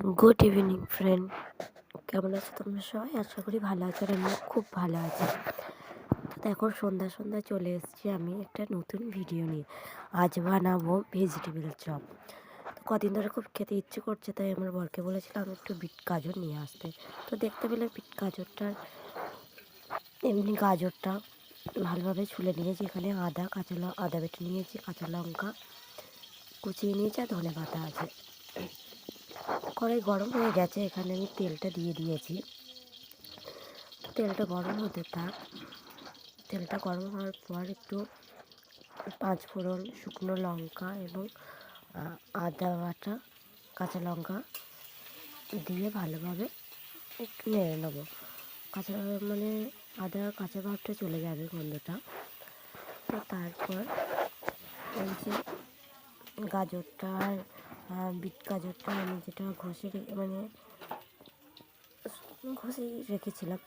Good evening friend, কেমন আছো তোমরা সবাই? আশা করি ভালো আছো। আর আমিও খুব ভালো আছি। তো দেখো, সন্ধ্যা সন্ধ্যা চলে এসেছি আমি একটা নতুন ভিডিও নিয়ে। আজ বানাবো ভেজিটেবল চপ। তো কদিন ধরে খুব খেতে ইচ্ছে করছে, তাই আমার বরকে বলেছিলাম একটু বিট গাজর নিয়ে আসতে। তো দেখতে পেলে বিট গাজরটা, এমনি গাজরটা ভালোভাবে ছুলে নিয়েছি। এখানে আদা বেটে নিয়েছি, কাঁচা লঙ্কা কুচিয়ে নিয়েছি, আর ধনে পাতা আছে। কড়াই গরম হয়ে গেছে, এখানে আমি তেলটা দিয়ে দিয়েছি। তেলটা গরম হতে থাক। তেলটা গরম হওয়ার পর একটু পাঁচ ফোড়ন, শুকনো লঙ্কা এবং আদা বাটা, কাঁচা লঙ্কা দিয়ে ভালোভাবে একটু নেড়ে নেবো। মানে আদা কাঁচা ভাবটা চলে যাবে, গন্ধটা। তো তারপর ওই যে গাজরটা আর বিট গাজরটা আমি যেটা ঘষে রেখেছিলাম,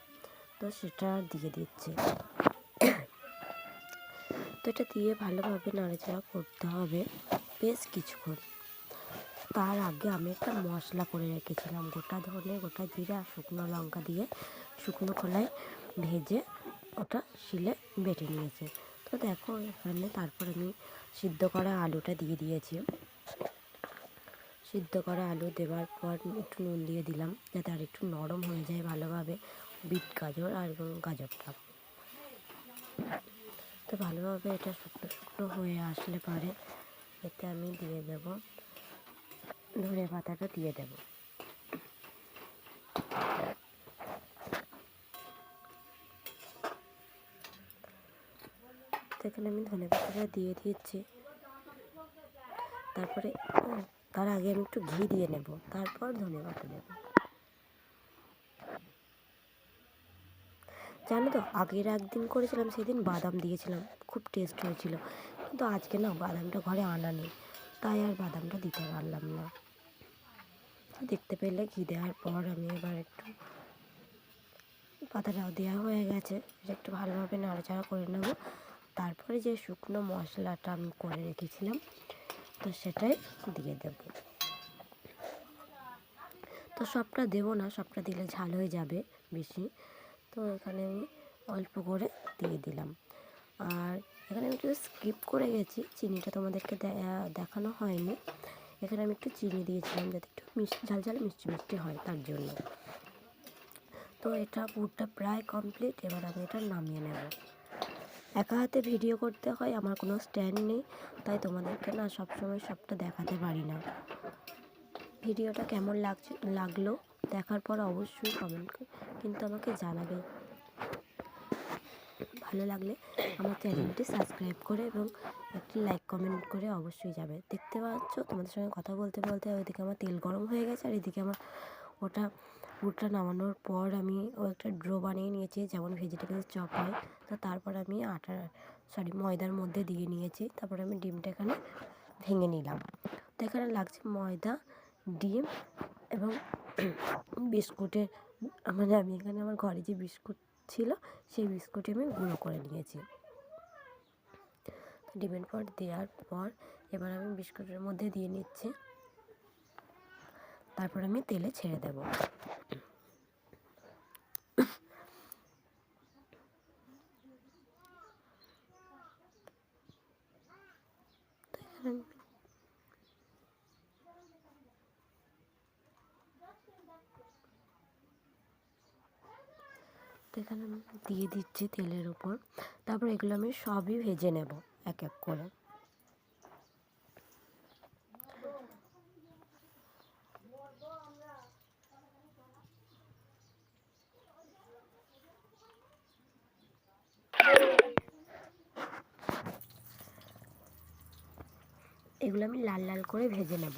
তো সেটা দিয়ে দিচ্ছি। তো এটা দিয়ে ভালোভাবে নাড়াচাড়া করতে হবে বেশ কিছুক্ষণ। তার আগে আমি একটা মশলা করে রেখেছিলাম, গোটা ধনে, গোটা জিরা আর শুকনো লঙ্কা দিয়ে শুকনো খোলায় ভেজে ওটা শিলে বেটে নিয়েছি। তো দেখো এখানে তারপর আমি সিদ্ধ করা আলুটা দিয়ে দিয়েছি। সিদ্ধ করা আলু দেওয়ার পর একটু নুন দিয়ে দিলাম, যাতে আর একটু নরম হয়ে যায় ভালোভাবে বিট গাজর আর গাজরটা। তো ভালোভাবে এটা শুকনো শুকনো হয়ে আসলে পরে এতে আমি দিয়ে দেব ধনে পাতাটা দিয়ে দেব। তো এখানে আমি ধনে পাতাটা দিয়ে দিয়েছি। তারপরে তার আগে আমি একটু ঘি দিয়ে নেব, তারপর ধনে পাতা দেব। জানো তো, আগের একদিন করেছিলাম, সেদিন বাদাম দিয়েছিলাম, খুব টেস্ট হয়েছিল। কিন্তু আজকে না, বাদামটা ঘরে আনা নেই, তাই আর বাদামটা দিতে পারলাম না। দেখতে পেলে ঘি দেওয়ার পর আমি এবার একটু পাতাটাও দেওয়া হয়ে গেছে, একটু ভালোভাবে নাড়াচাড়া করে নেব। তারপরে যে শুকনো মশলাটা আমি করে রেখেছিলাম, তো সেটাই দিয়ে দেব। তো সবটা দেবো না, সবটা দিলে ঝাল হয়ে যাবে বেশি। তো এখানে আমি অল্প করে দিয়ে দিলাম। আর এখানে আমি একটু স্কিপ করে গেছি, চিনিটা তোমাদেরকে দেখানো হয়নি। এখানে আমি একটু চিনি দিয়েছিলাম, যাতে একটু ঝাল ঝাল মিষ্টি মিষ্টি হয়, তার জন্য। তো এটা পুরটা প্রায় কমপ্লিট। এবার আমি এটা নামিয়ে নেব। একা হাতে ভিডিও করতে হয়, আমার কোনো স্ট্যান্ড নেই, তাই তোমাদেরকে না সবসময় সবটা দেখাতে পারি না। ভিডিওটা কেমন লাগলো দেখার পর অবশ্যই কমেন্ট কিন্তু আমাকে জানাবে। ভালো লাগলে আমার চ্যানেলটি সাবস্ক্রাইব করে এবং একটি লাইক কমেন্ট করে অবশ্যই যাবে। দেখতে পাচ্ছ, তোমাদের সঙ্গে কথা বলতে বলতে ওইদিকে আমার তেল গরম হয়ে গেছে, আর এদিকে আমার পুরটা নামানোর পর আমি একটা ড্রো বানিয়ে নিয়েছি, যেমন ভেজিটেবল চপ হয়। তো তারপর আমি ময়দার মধ্যে দিয়ে নিয়েছি। তারপর আমি ডিমটা এখানে ভেঙে নিলাম। তো এখানে লাগছে ময়দা, ডিম এবং বিস্কুটের, আমি এখানে আমার ঘরে যে বিস্কুট ছিল, সেই বিস্কুটে আমি গুঁড়ো করে নিয়েছি। ডিমের পর দেওয়ার পর এবার আমি বিস্কুটের মধ্যে দিয়ে নিচ্ছি। তারপর আমি তেলে ছেড়ে দেব। এখানে আমি দিয়ে দিচ্ছি তেলের উপর। তারপর এগুলো আমি সবই ভেজে নেব এক এক করে। এগুলো আমি লাল লাল করে ভেজে নেব।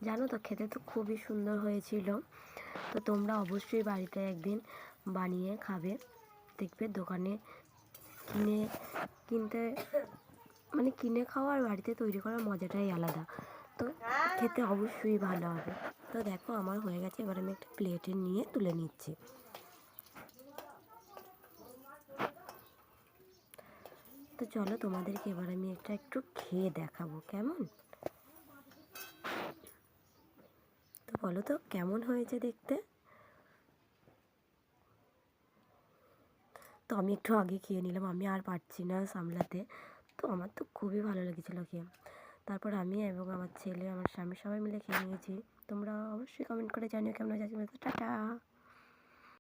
জানো তো, খেতে তো খুবই সুন্দর হয়েছিল। তো তোমরা অবশ্যই বাড়িতে একদিন বানিয়ে খাবে। দেখবে দোকানে কিনে খাওয়া আর বাড়িতে তৈরি করার মজাটাই আলাদা। তো খেতে অবশ্যই ভালো হবে। তো দেখো, আমার হয়ে গেছে। এবার আমি একটা প্লেটে নিয়ে তুলে নিচ্ছি। তো চলো, তোমাদেরকে এবার আমি এটা একটু খেয়ে দেখাবো কেমন। বলো তো কেমন হয়েছে দেখতে। তো আমি একটু আগে খেয়ে নিলাম, আমি আর পারছি না সামলাতে। তো আমার তো খুবই ভালো লেগেছিলো খেয়ে। তারপর আমি এবং আমার ছেলে, আমার স্বামী সবাই মিলে খেয়ে নিয়েছি। তোমরা অবশ্যই কমেন্ট করে জানিও কেমন হয়েছে। টাটা।